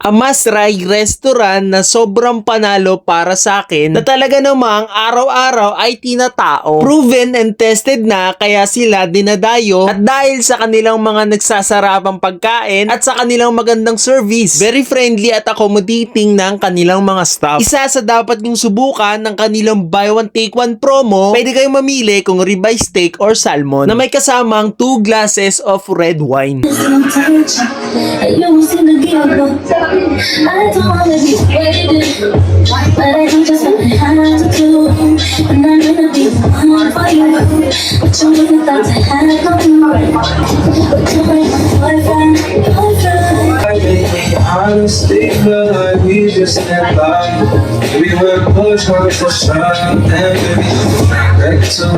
a must-try restaurant na sobrang panalo para sa akin na talaga namang araw-araw ay tinatao. Proven and tested na kaya sila dinadayo at dahil sa kanilang mga nagsasarapang pagkain at sa kanilang magandang service, very friendly at accommodating ng kanilang mga staff. Isa sa dapat yung subukan ng kanilang buy one take one promo, pwede kayong mamili kung ribeye steak or salmon na may kasamang 2 glasses of red wine. I don't wanna be waiting, but I do just what I have to. And I'm gonna be the one for you, but you wouldn't thought to have no more. But you ain't my boyfriend. Honestly, feel like we just can't lie. We were pushed on for sure, and baby, back to.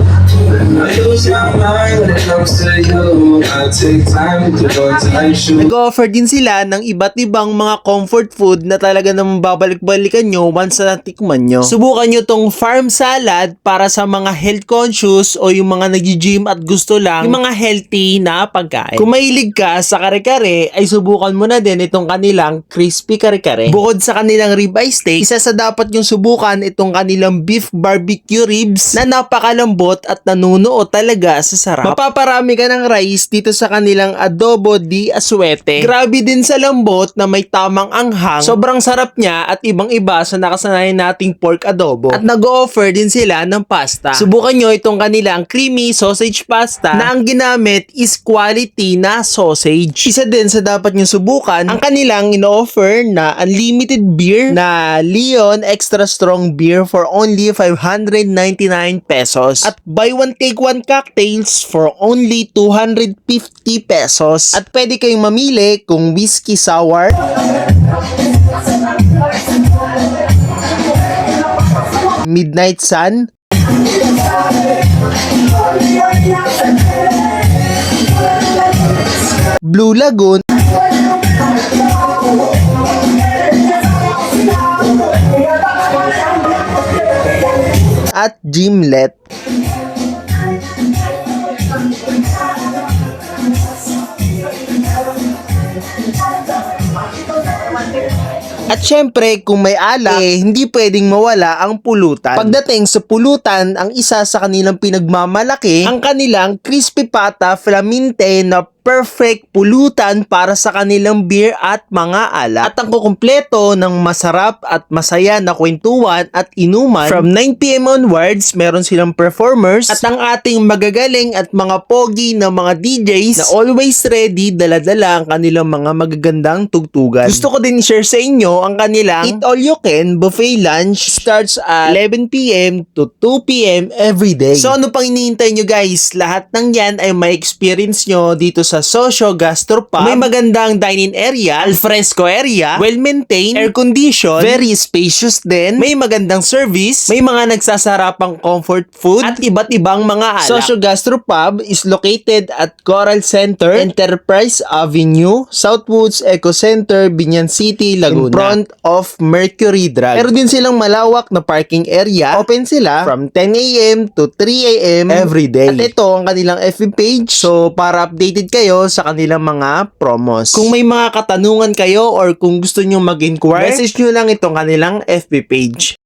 I lose my mind when it comes to you. I take time to go to night shoot. Nag-offer din sila ng iba't ibang mga comfort food na talaga namang babalik-balikan nyo once na natikman nyo. Subukan nyo tong farm salad para sa mga health conscious o yung mga nag-gym at gusto lang yung mga healthy na pagkain. Kung mahilig ka sa kare-kare, ay subukan mo na din itong kanilang crispy kare-kare. Bukod sa kanilang ribeye steak, isa sa dapat yung subukan itong kanilang beef barbecue ribs na napakalambot at nanunuo talaga sa sarap. Mapaparami ka ng rice dito sa kanilang adobo di aswete. Grabe din sa lambot na may tamang anghang. Sobrang sarap niya at ibang-iba sa nakasanayan nating pork adobo. At nag-offer din sila ng pasta. Subukan nyo itong kanilang creamy sausage pasta na ang ginamit is quality na sausage. Isa din sa dapat nyo subukan ang kanilang ino-offer na unlimited beer na Leon Extra Strong Beer for only 599 pesos. At buy one take one cocktails for only 250 pesos. At pwede kayong mamili kung whiskey sour, Midnight Sun, Blue Lagoon, at Gimlet. At syempre, kung may alak, hindi pwedeng mawala ang pulutan. Pagdating sa pulutan, ang isa sa kanilang pinagmamalaki, ang kanilang crispy pata flaminte na perfect pulutan para sa kanilang beer at mga alak. At ang kukumpleto ng masarap at masaya na kwentuhan at inuman, from 9 PM onwards, meron silang performers at ang ating magagaling at mga pogi na mga DJs na always ready dala-dala ang kanilang mga magagandang tugtugan. Gusto ko din i-share sa inyo ang kanilang Eat All You Can buffet lunch, starts at 11 PM to 2 PM every day. So ano pang hinihintay nyo guys? Lahat ng yan ay may experience nyo dito sa Socio Gastropub. May magandang dining area, alfresco area, well-maintained, air-conditioned, very spacious din, may magandang service, may mga nagsasarapang comfort food, at iba't ibang mga alak. Socio Gastropub is located at Coral Center, Enterprise Avenue, Southwoods Eco Center, Binyan City, Laguna, in front of Mercury Drug. Meron din silang malawak na parking area. Open sila from 10 AM to 3 AM every day. At ito ang kanilang FB page. So, para updated kayo sa kanilang mga promos. Kung may mga katanungan kayo or kung gusto nyo mag-inquire, message nyo lang itong kanilang FB page.